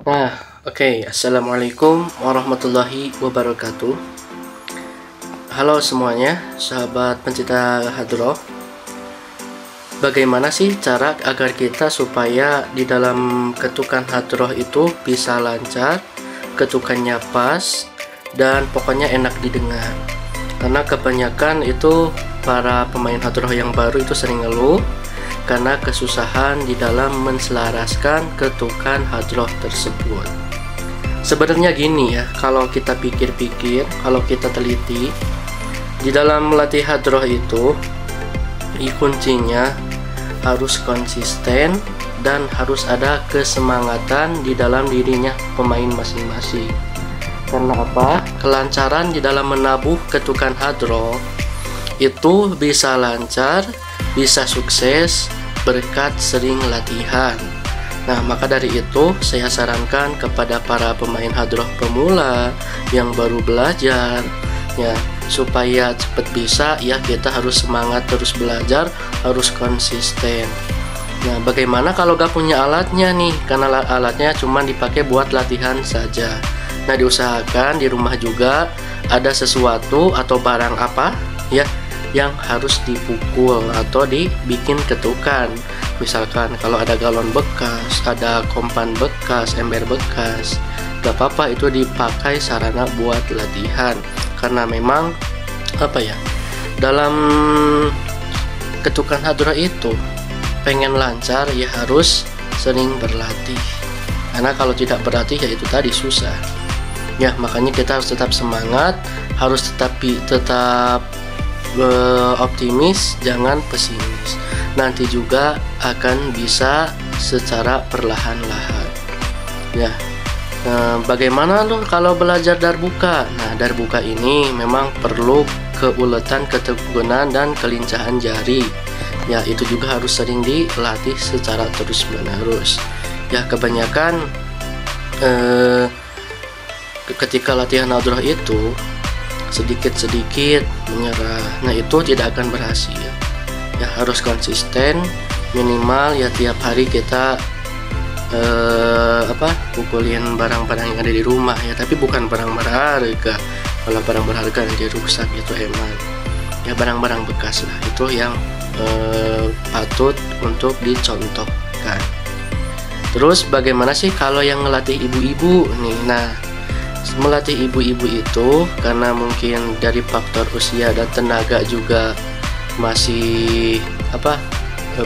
Nah, oke. Assalamualaikum warahmatullahi wabarakatuh. Halo semuanya, sahabat pencinta hadroh. Bagaimana sih cara agar kita supaya di dalam ketukan hadroh itu bisa lancar, ketukannya pas, dan pokoknya enak didengar? Karena kebanyakan itu para pemain hadroh yang baru itu sering ngeluh karena kesusahan di dalam menselaraskan ketukan hadroh tersebut. Sebenarnya gini ya, kalau kita pikir-pikir, kalau kita teliti, di dalam melatih hadroh itu kuncinya harus konsisten dan harus ada kesemangatan di dalam dirinya pemain masing-masing. Karena apa? Kelancaran di dalam menabuh ketukan hadroh itu bisa lancar, bisa sukses berkat sering latihan. Nah, maka dari itu saya sarankan kepada para pemain hadroh pemula yang baru belajar ya, supaya cepat bisa ya, kita harus semangat terus belajar, harus konsisten. Nah, bagaimana kalau gak punya alatnya nih? Karena alatnya cuma dipakai buat latihan saja. Nah, diusahakan di rumah juga ada sesuatu atau barang apa ya yang harus dipukul atau dibikin ketukan. Misalkan kalau ada galon bekas, ada kompan bekas, ember bekas, gak apa-apa, itu dipakai sarana buat latihan. Karena memang apa ya, dalam ketukan hadroh itu pengen lancar ya harus sering berlatih. Karena kalau tidak berlatih ya itu tadi susah ya. Makanya kita harus tetap semangat, harus tetap optimis, jangan pesimis. Nanti juga akan bisa secara perlahan-lahan ya. Bagaimana loh kalau belajar darbuka? Nah, darbuka ini memang perlu keuletan, ketekunan, dan kelincahan jari ya. Itu juga harus sering dilatih secara terus-menerus ya. Kebanyakan ketika latihan hadroh itu sedikit-sedikit menyerah, nah itu tidak akan berhasil ya. Harus konsisten, minimal ya tiap hari kita pukulin barang-barang yang ada di rumah ya, tapi bukan barang berharga. Kalau barang berharga nanti rusak, itu emang ya barang-barang bekas lah, itu yang patut untuk dicontohkan. Terus bagaimana sih kalau yang ngelatih ibu-ibu nih? Nah, melatih ibu-ibu itu karena mungkin dari faktor usia dan tenaga juga masih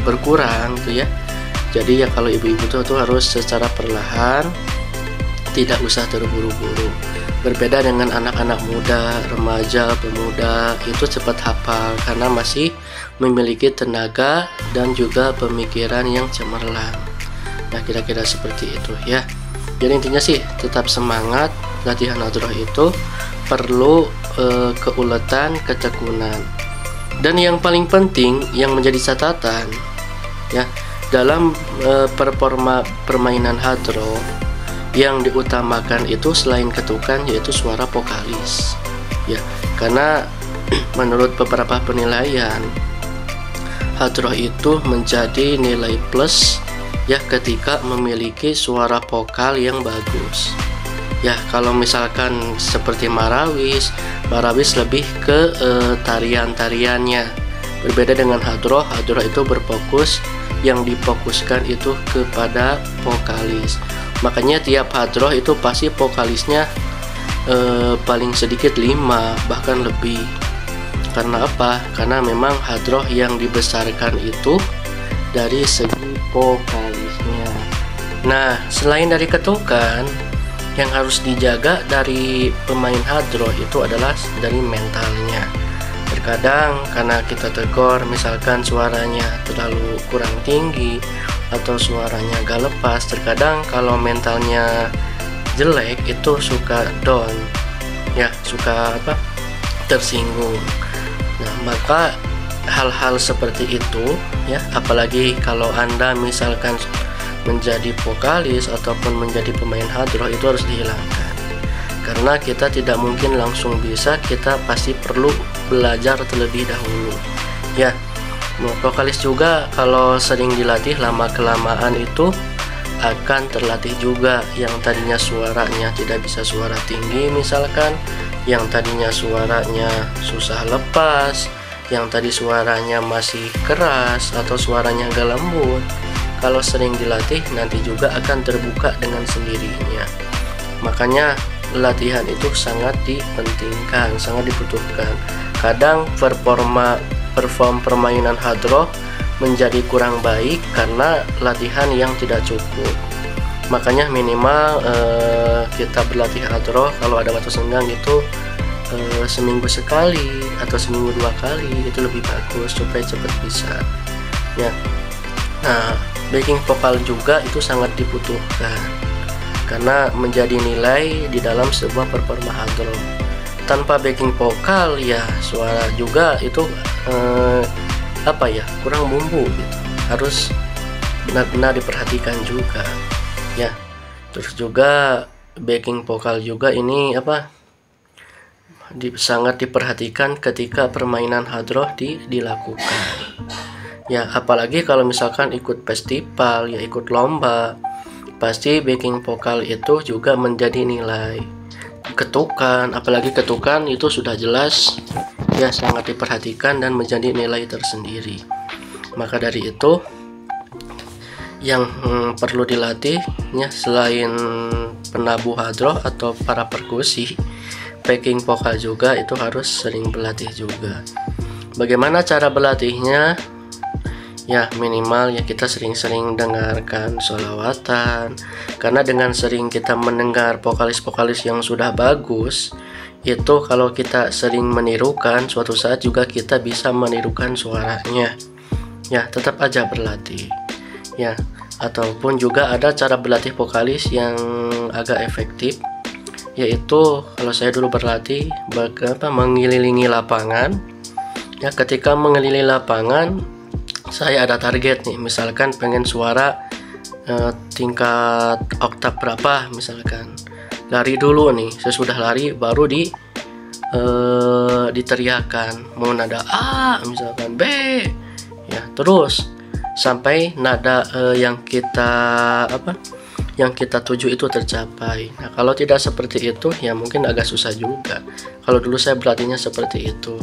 berkurang tuh ya. Jadi ya kalau ibu-ibu tuh harus secara perlahan, tidak usah terburu-buru. Berbeda dengan anak-anak muda, remaja, pemuda, itu cepat hafal karena masih memiliki tenaga dan juga pemikiran yang cemerlang. Nah, kira-kira seperti itu ya. Jadi intinya sih tetap semangat. Latihan hadroh itu perlu keuletan, ketekunan, dan yang paling penting yang menjadi catatan ya dalam performa permainan hadroh, yang diutamakan itu selain ketukan yaitu suara vokalis ya. Karena menurut beberapa penilaian, hadroh itu menjadi nilai plus ya ketika memiliki suara vokal yang bagus ya. Kalau misalkan seperti marawis lebih ke tarian-tariannya. Berbeda dengan hadroh itu berfokus, yang difokuskan itu kepada vokalis. Makanya tiap hadroh itu pasti vokalisnya paling sedikit 5 bahkan lebih. Karena apa? Karena memang hadroh yang dibesarkan itu dari segi vokalisnya. Nah, selain dari ketukan, yang harus dijaga dari pemain hadroh itu adalah dari mentalnya. Terkadang karena kita tegur, misalkan suaranya terlalu kurang tinggi atau suaranya gak lepas, terkadang kalau mentalnya jelek itu suka down ya, suka tersinggung. Nah, maka hal-hal seperti itu ya, apalagi kalau Anda misalkan menjadi vokalis ataupun menjadi pemain hadroh, itu harus dihilangkan. Karena kita tidak mungkin langsung bisa, kita pasti perlu belajar terlebih dahulu ya. Vokalis juga kalau sering dilatih lama kelamaan itu akan terlatih juga. Yang tadinya suaranya tidak bisa suara tinggi misalkan, yang tadinya suaranya susah lepas, yang tadi suaranya masih keras atau suaranya agak lembut, kalau sering dilatih nanti juga akan terbuka dengan sendirinya. Makanya latihan itu sangat dipentingkan, sangat dibutuhkan. Kadang perform permainan hadroh menjadi kurang baik karena latihan yang tidak cukup. Makanya minimal kita berlatih hadroh kalau ada waktu senggang itu seminggu sekali atau seminggu 2 kali, itu lebih bagus supaya cepat bisa ya. Nah, backing vokal juga itu sangat dibutuhkan karena menjadi nilai di dalam sebuah performa hadroh. Tanpa backing vokal ya suara juga itu kurang bumbu gitu. Harus benar-benar diperhatikan juga ya. Terus juga backing vokal juga ini sangat diperhatikan ketika permainan hadroh dilakukan ya. Apalagi kalau misalkan ikut festival ya, ikut lomba, pasti backing vokal itu juga menjadi nilai. Ketukan, apalagi ketukan itu sudah jelas ya, sangat diperhatikan dan menjadi nilai tersendiri. Maka dari itu yang perlu dilatih ya, selain penabuh hadroh atau para perkusi, backing vokal juga itu harus sering berlatih juga. Bagaimana cara berlatihnya? Ya minimal ya kita sering-sering dengarkan sholawatan, karena dengan sering kita mendengar vokalis-vokalis yang sudah bagus, itu kalau kita sering menirukan, suatu saat juga kita bisa menirukan suaranya ya. Tetap aja berlatih ya. Ataupun juga ada cara berlatih vokalis yang agak efektif, yaitu kalau saya dulu berlatih mengelilingi lapangan ya. Ketika mengelilingi lapangan, saya ada target nih, misalkan pengen suara tingkat oktav berapa misalkan. Lari dulu nih, sesudah lari baru diteriakan mau nada A misalkan, B ya, terus sampai nada yang kita tuju itu tercapai. Nah, kalau tidak seperti itu ya mungkin agak susah juga. Kalau dulu saya berlatihnya seperti itu,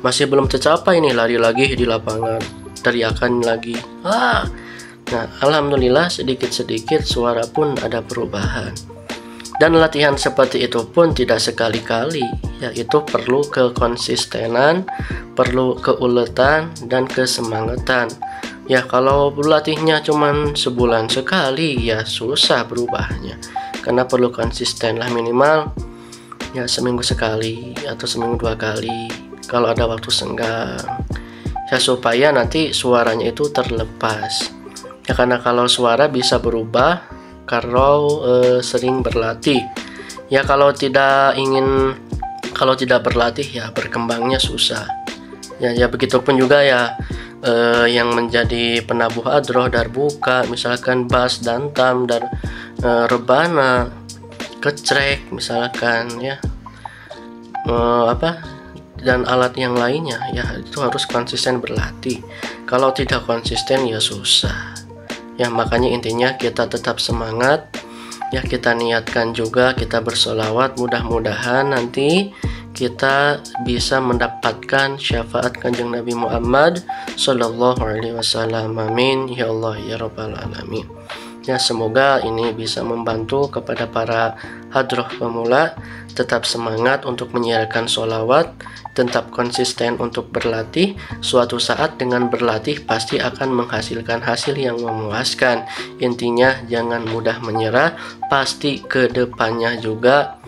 masih belum tercapai nih, lari lagi di lapangan, teriakan lagi. Nah, alhamdulillah sedikit-sedikit suara pun ada perubahan. Dan latihan seperti itu pun tidak sekali-kali, yaitu perlu kekonsistenan, perlu keuletan dan kesemangatan. Ya kalau berlatihnya cuman sebulan sekali ya susah berubahnya, karena perlu konsisten lah, minimal ya seminggu sekali atau seminggu 2 kali kalau ada waktu senggang ya, supaya nanti suaranya itu terlepas ya. Karena kalau suara bisa berubah kalau sering berlatih ya. Kalau tidak berlatih ya berkembangnya susah ya. Begitupun juga ya yang menjadi penabuh hadroh, darbuka, misalkan bass, dantam, dan rebana, kecrek misalkan ya, dan alat yang lainnya ya, itu harus konsisten berlatih. Kalau tidak konsisten ya susah ya. Makanya intinya kita tetap semangat ya, kita niatkan juga, kita bersolawat, mudah-mudahan nanti kita bisa mendapatkan syafaat Kanjeng Nabi Muhammad Sallallahu Alaihi Wasallam. Amin ya Allah ya Rabbal Alamin ya. Semoga ini bisa membantu kepada para hadroh pemula, tetap semangat untuk menyiarkan sholawat, tetap konsisten untuk berlatih. Suatu saat dengan berlatih pasti akan menghasilkan hasil yang memuaskan. Intinya jangan mudah menyerah, pasti kedepannya juga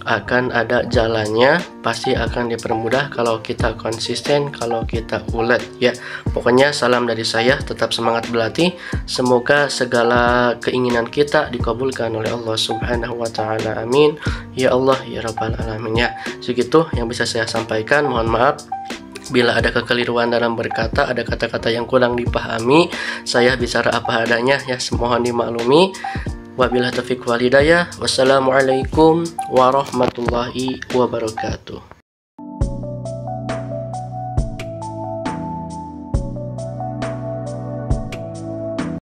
akan ada jalannya, pasti akan dipermudah kalau kita konsisten, kalau kita ulet ya. Pokoknya salam dari saya, tetap semangat berlatih. Semoga segala keinginan kita dikabulkan oleh Allah Subhanahu wa taala. Amin ya Allah ya Rabbal Alamin ya. Segitu yang bisa saya sampaikan. Mohon maaf bila ada kekeliruan dalam berkata, ada kata-kata yang kurang dipahami, saya bicara apa adanya ya, mohon dimaklumi. Wabillahi taufiq wal hidayah. Wassalamualaikum warahmatullahi wabarakatuh.